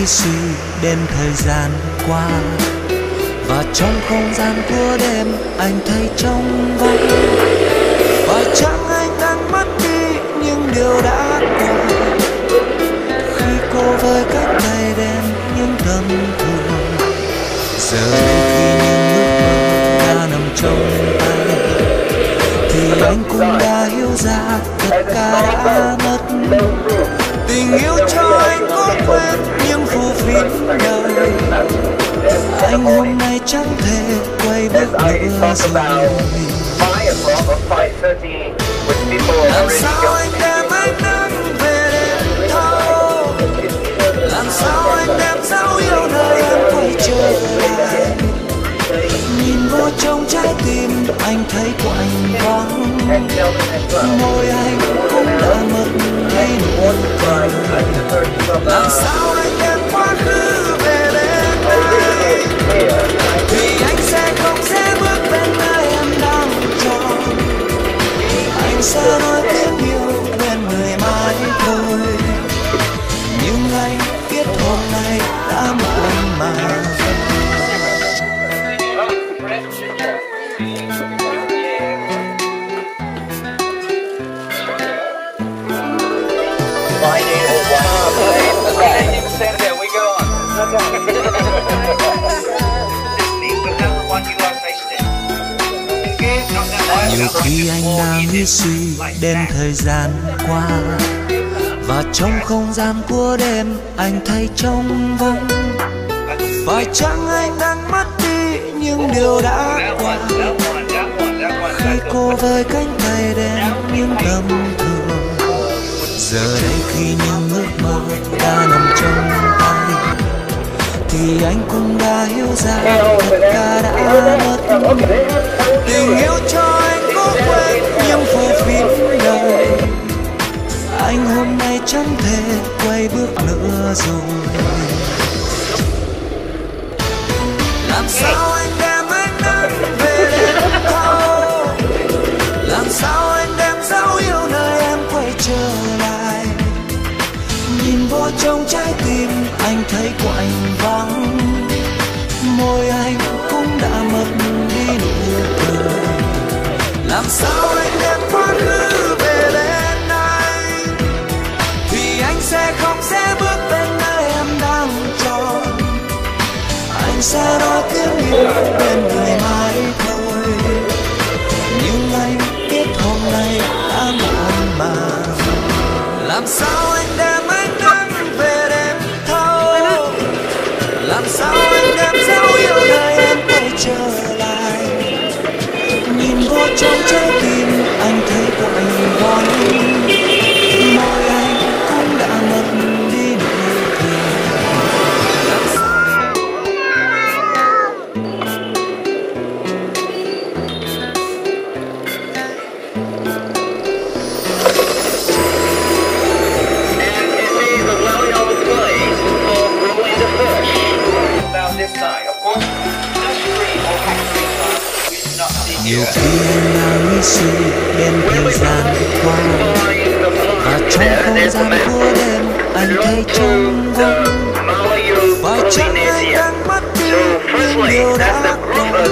suy đến thời gian qua, và trong không gian của đêm anh thấy trống vắng. Phải chăng anh đang mất đi những điều đã qua, khi cô với cánh tay đen những tâm thương. Giờ đây khi những ước mơ đã nằm trong tay, thì anh cũng đã hiểu ra tất cả đã mất. Tình yêu cho anh có quên những phù phiếm đời, anh hôm nay chẳng thể quay bước nữa rồi. Làm sao anh đem ánh nắng về đêm thâu, làm sao anh đem dấu yêu nơi em quay trở lại. Nhìn vô trong trái tim anh thấy của anh vắng, môi anh cũng đã mất đi nụ cười. Làm sao anh đem quá khứ về bên đây, thì anh sẽ không sẽ bước bên nơi em đang chọn. Anh sẽ nói tiếng yêu bên người mãi thôi, nhưng anh biết hôm nay đã muộn mà. Nhiều khi anh đang nghĩ suy đến thời gian qua, và trong không gian của đêm anh thấy trống vắng. Phải chăng anh đang mất đi những điều đã qua, khi cô với cánh tay đen những tâm thương. Giờ đây khi những ước mơ đã nằm trong tay, thì anh cũng đã hiểu ra tất cả đã mất. Tình yêu cho anh có quên những phù phiếm đời, anh hôm nay chẳng thể quay bước nữa rồi. Làm sao anh đem ánh nắng về đêm thâu, làm sao anh đem dấu yêu nơi em quay trở lại. Nhìn vô trong trái tim anh thấy của anh vắng, môi anh cũng đã mất đi nụ cười. Làm sao anh đem quá khứ về bên anh, thì anh sẽ không sẽ bước bên nơi em đang chọn. Anh sẽ nói tiếng yêu bên người mãi thôi, nhưng anh biết hôm nay đã muộn mà. Làm sao anh đem ánh nắng về đêm thâu, làm sao anh đem dấu yêu nơi em quay trở lại. Nhìn vô trong trái tim anh thấy của anh vắng, môi anh cũng đã mất đi nụ cười. Làm sao nhiều khi anh đang nghĩ suy đến thời gian qua, và trong không gian của đêm anh thấy trống vắng. Phải chăng anh đang mất đi những điều đã qua,